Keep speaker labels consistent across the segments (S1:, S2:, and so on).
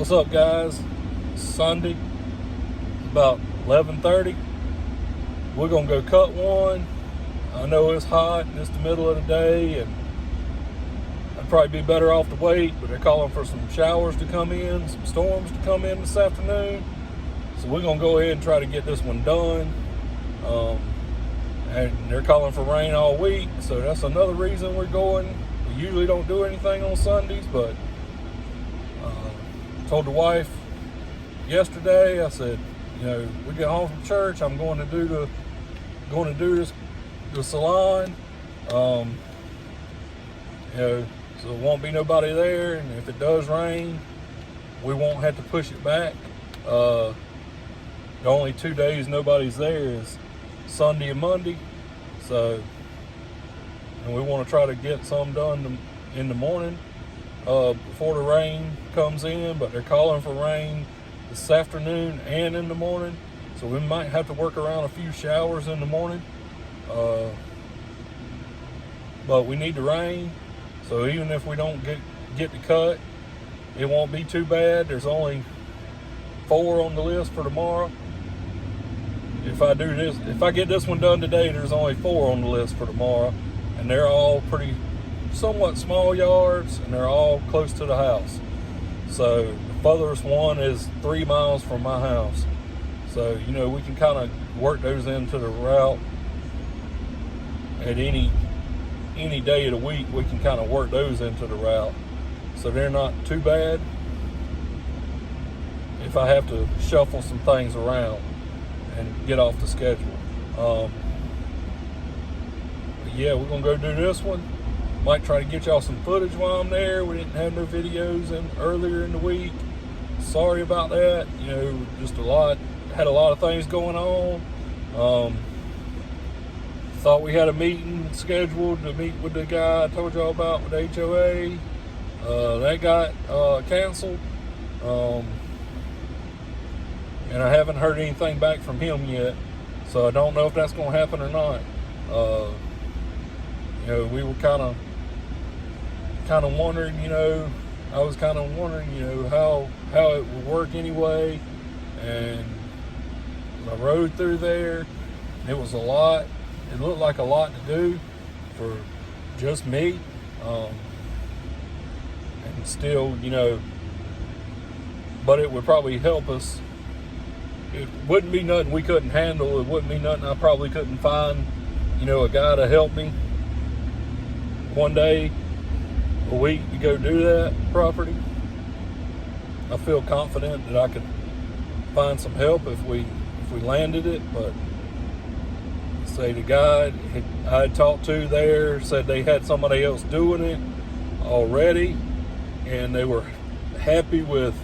S1: What's up, guys? Sunday, about 11:30. We're gonna go cut one. I know it's hot and it's the middle of the day, and I'd probably be better off to wait, but they're calling for some showers to come in, some storms to come in this afternoon. So we're gonna go ahead and try to get this one done. And they're calling for rain all week, so that's another reason we're going. We usually don't do anything on Sundays, but told the wife yesterday, I said, we get home from church, I'm going to do the salon. So it won't be nobody there, and if it does rain, we won't have to push it back. The only 2 days nobody's there is Sunday and Monday, and we want to try to get some done in the morning before the rain comes in, but they're calling for rain this afternoon and in the morning, so we might have to work around a few showers in the morning, but we need the rain, so even if we don't get the cut, it won't be too bad. There's only 4 on the list for tomorrow. If I get this one done today, there's only 4 on the list for tomorrow, and they're all somewhat small yards, and they're all close to the house. So the furthest one is 3 miles from my house. So, we can kind of work those into the route at any day of the week. We can kind of work those into the route. So they're not too bad if I have to shuffle some things around and get off the schedule. But yeah, we're going to go do this one. Might try to get y'all some footage while I'm there. We didn't have no videos earlier in the week. Sorry about that. Just had a lot of things going on. Thought we had a meeting scheduled to meet with the guy I told y'all about with HOA. That got canceled. And I haven't heard anything back from him yet. So I don't know if that's going to happen or not. We were kind of wondering, I was kind of wondering, how it would work anyway. And I rode through there. It was a lot. It looked like a lot to do for just me. And still, but it would probably help us. It wouldn't be nothing we couldn't handle. It wouldn't be nothing I probably couldn't find, a guy to help me one day a week to go do that property. I feel confident that I could find some help if we landed it, but say the guy I had talked to there said they had somebody else doing it already, and they were happy with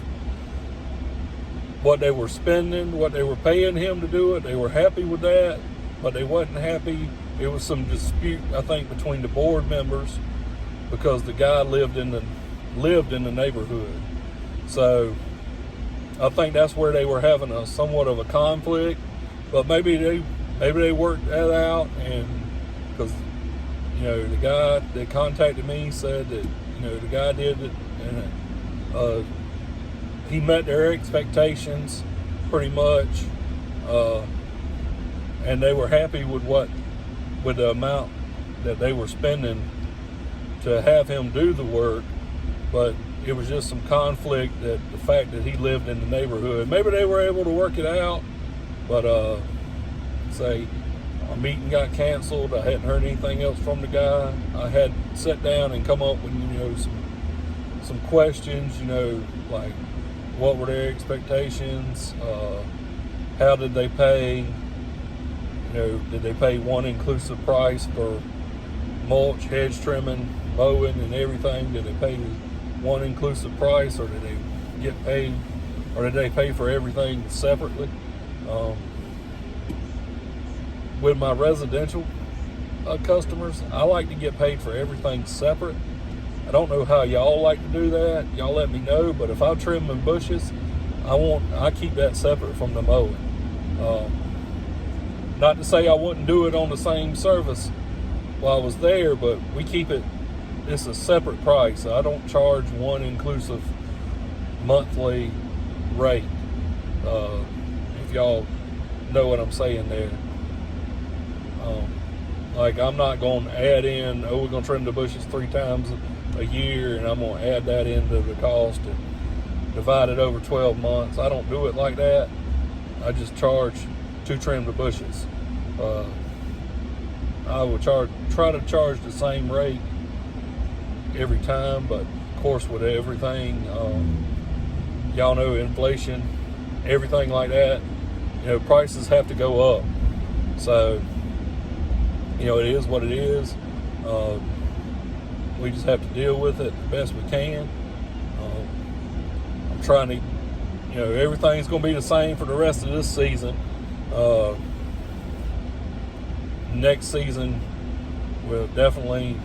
S1: what they were spending, what they were paying him to do it. They were happy with that, but they wasn't happy. It was some dispute, I think, between the board members because the guy lived in the neighborhood. So I think that's where they were having somewhat of a conflict. But maybe they worked that out, and because the guy that contacted me said that the guy did it, and he met their expectations pretty much, and they were happy with the amount that they were spending to have him do the work. But it was just some conflict, that the fact that he lived in the neighborhood. Maybe they were able to work it out, but our meeting got canceled. I hadn't heard anything else from the guy. I had sat down and come up with some questions, like what were their expectations, how did they pay, did they pay one inclusive price for mulch, hedge trimming, mowing, and everything? Did they pay one inclusive price, or did they get paid, or did they pay for everything separately? With my residential customers, I like to get paid for everything separate. I don't know how y'all like to do that. Y'all let me know. But if I trim my bushes, I keep that separate from the mowing. Not to say I wouldn't do it on the same service while I was there, but we keep it. It's a separate price. I don't charge one inclusive monthly rate. If y'all know what I'm saying there. Like, I'm not going to add in, we're going to trim the bushes 3 times a year, and I'm going to add that into the cost and divide it over 12 months. I don't do it like that. I just charge to trim the bushes. I will try to charge the same rate every time, but of course with everything, y'all know inflation, everything like that, prices have to go up. So, it is what it is. We just have to deal with it the best we can. I'm trying to, everything's going to be the same for the rest of this season. Next season, we'll definitely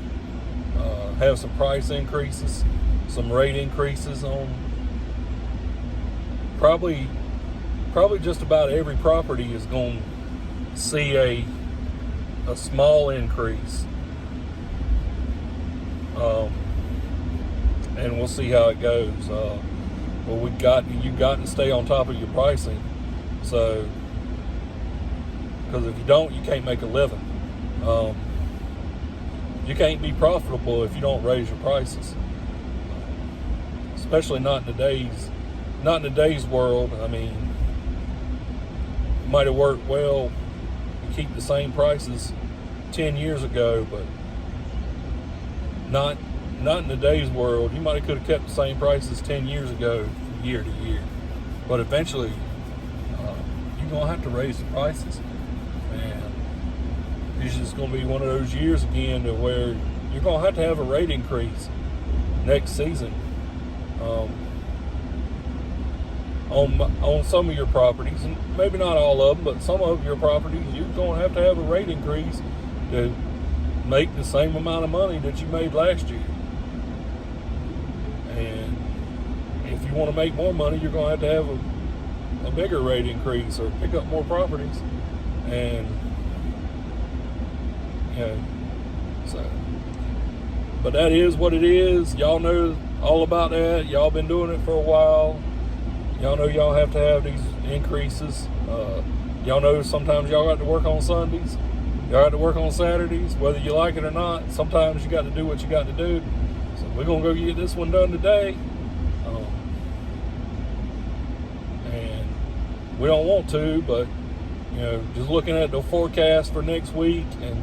S1: have some price increases, some rate increases on probably just about every property is going to see a small increase, and we'll see how it goes. But you got to stay on top of your pricing, so because if you don't, you can't make a living. You can't be profitable if you don't raise your prices, especially not in today's world. I mean, it might have worked well to keep the same prices 10 years ago, but not in today's world. You might have could have kept the same prices 10 years ago from year to year, but eventually you're gonna have to raise the prices, and it's just gonna be one of those years again to where you're gonna have to have a rate increase next season on some of your properties, and maybe not all of them, but some of your properties, you're going to have a rate increase to make the same amount of money that you made last year. And if you want to make more money, you're going to have a bigger rate increase or pick up more properties. And so, but that is what it is. Y'all know all about that. Y'all been doing it for a while. Y'all know y'all have to have these increases. Y'all know sometimes y'all got to work on Sundays. Y'all got to work on Saturdays, whether you like it or not. Sometimes you got to do what you got to do. So we're going to go get this one done today. And we don't want to, but, just looking at the forecast for next week, and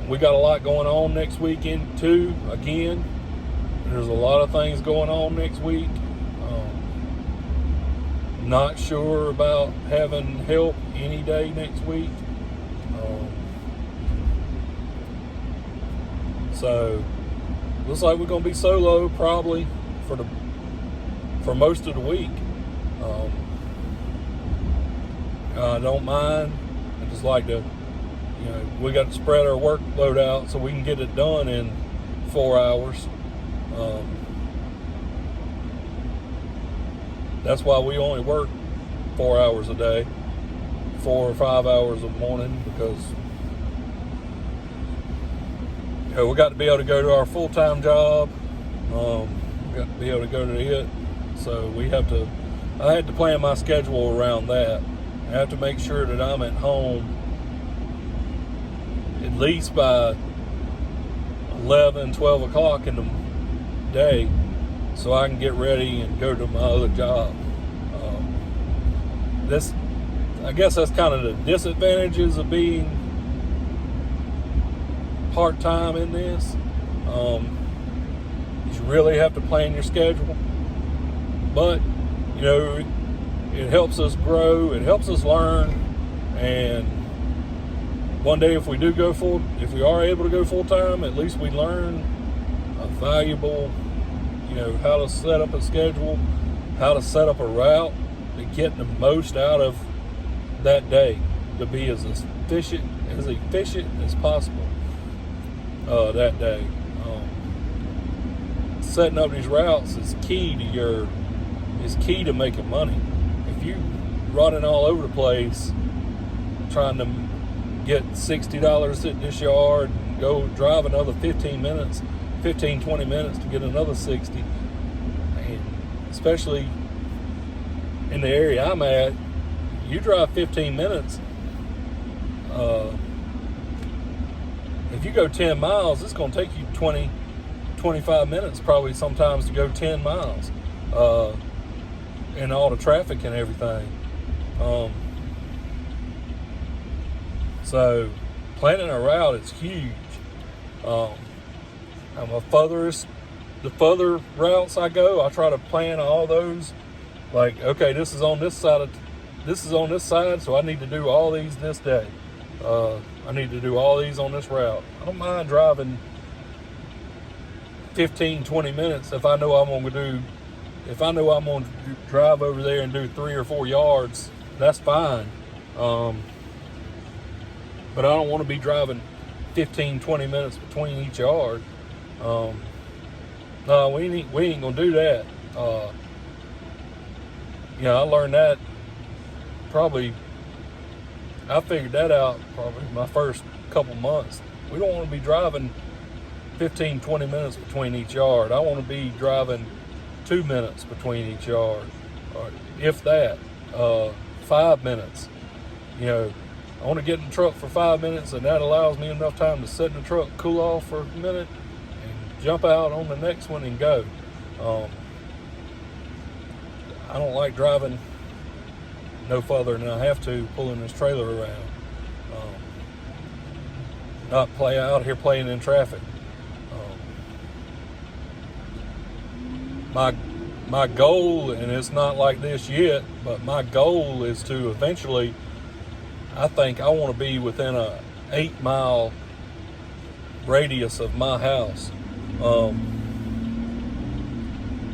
S1: we got a lot going on next weekend too. Again, there's a lot of things going on next week. Not sure about having help any day next week. So looks like we're gonna be solo probably for most of the week. I don't mind. I just like to, we got to spread our workload out so we can get it done in 4 hours. That's why we only work 4 hours a day, 4 or 5 hours a morning, because we got to be able to go to our full-time job. We got to be able to go to it. So I had to plan my schedule around that. I have to make sure that I'm at home at least by 11, 12 o'clock in the day, so I can get ready and go to my other job. I guess that's kind of the disadvantages of being part-time in this. You really have to plan your schedule, but it helps us grow, it helps us learn, and one day if we are able to go full-time, at least we learn a valuable, how to set up a schedule, how to set up a route to get the most out of that day, to be as efficient as possible that day. Setting up these routes is key to making money. If you running all over the place trying to get $60 at this yard and go drive another 15, 20 minutes to get another 60, man, especially in the area I'm at, you drive 15 minutes. If you go 10 miles, it's going to take you 20, 25 minutes probably sometimes to go 10 miles. And all the traffic and everything. So planning a route is huge. The further routes I go, I try to plan all those. Like, okay, this is on this side, so I need to do all these this day. I need to do all these on this route. I don't mind driving 15, 20 minutes if I know I'm going to drive over there and do 3 or 4 yards. That's fine. But I don't want to be driving 15, 20 minutes between each yard. No, we ain't going to do that. I learned that I figured that out probably my first couple months. We don't want to be driving 15, 20 minutes between each yard. I want to be driving 2 minutes between each yard, or if that, 5 minutes. I want to get in the truck for 5 minutes, and that allows me enough time to sit in the truck, cool off for a minute, and jump out on the next one and go. I don't like driving no further than I have to, pulling this trailer around. Not play out here playing in traffic. My goal, and it's not like this yet, but my goal is to eventually, I think I want to be within a 8-mile radius of my house.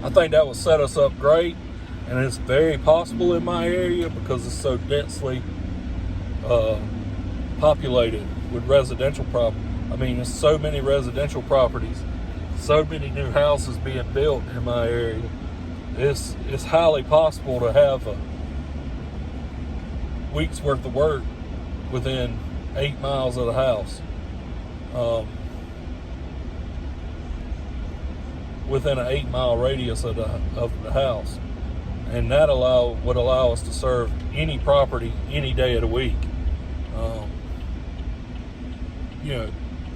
S1: I think that would set us up great, and it's very possible in my area because it's so densely populated with residential property. I mean, there's so many residential properties, so many new houses being built in my area. It's highly possible to have a week's worth of work within 8 miles of the house. Within an 8-mile radius of the house. And that would allow us to serve any property any day of the week.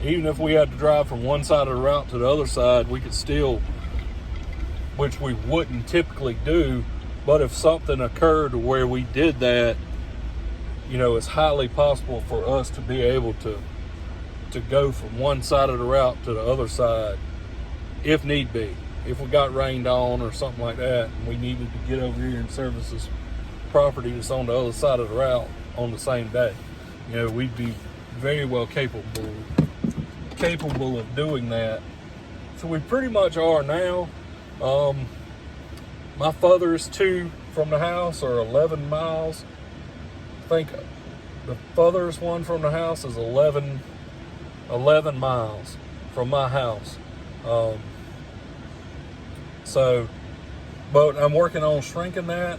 S1: Even if we had to drive from one side of the route to the other side, we could still, which we wouldn't typically do, but if something occurred where we did that, it's highly possible for us to be able to go from one side of the route to the other side if need be. If we got rained on or something like that, and we needed to get over here and service this property that's on the other side of the route on the same day, we'd be very well capable of doing that. So we pretty much are now. My furthest two from the house are 11 miles. I think the furthest one from the house is 11 miles from my house. But I'm working on shrinking that.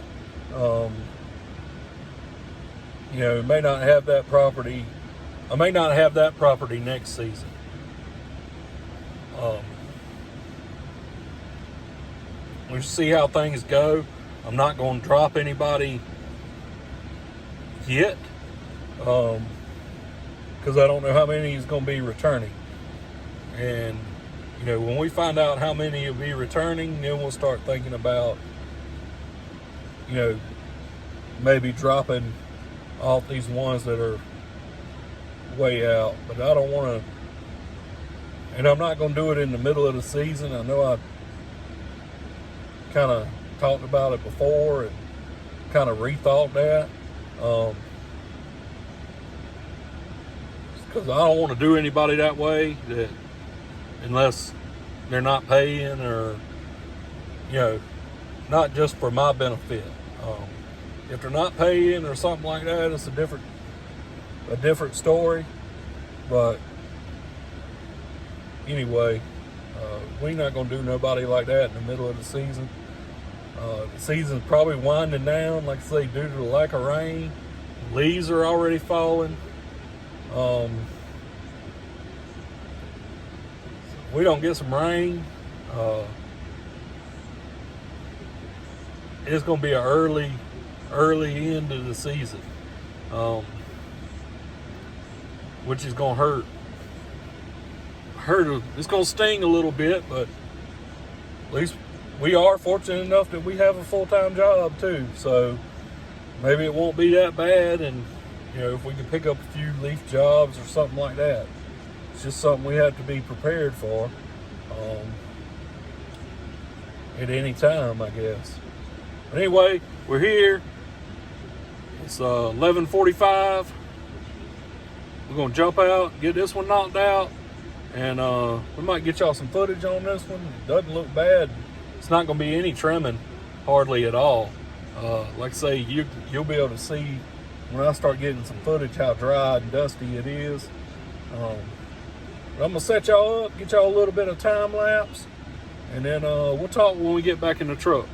S1: May not have that property. I may not have that property next season. We'll see how things go. I'm not going to drop anybody yet, because I don't know how many is going to be returning. And when we find out how many will be returning, then we'll start thinking about, maybe dropping off these ones that are way out. But I don't want to, and I'm not going to do it in the middle of the season. I know I kind of talked about it before and kind of rethought that. Because I don't want to do anybody that way, that unless they're not paying, or not just for my benefit. If they're not paying or something like that, it's a different story. But anyway, we're not going to do nobody like that in the middle of the season. The season's probably winding down, like I say, due to the lack of rain. Leaves are already falling. We don't get some rain. it's going to be an early end of the season, which is going to hurt. It's going to sting a little bit, but at least we are fortunate enough that we have a full-time job too. So maybe it won't be that bad, and if we can pick up a few leaf jobs or something like that, it's just something we have to be prepared for at any time, I guess. But anyway, we're here. It's 11:45. We're gonna jump out, get this one knocked out, and we might get y'all some footage on this one. It doesn't look bad. It's not gonna be any trimming, hardly at all. Like I say, you'll be able to see when I start getting some footage how dry and dusty it is. But I'm gonna set y'all up, get y'all a little bit of time lapse, and then we'll talk when we get back in the truck.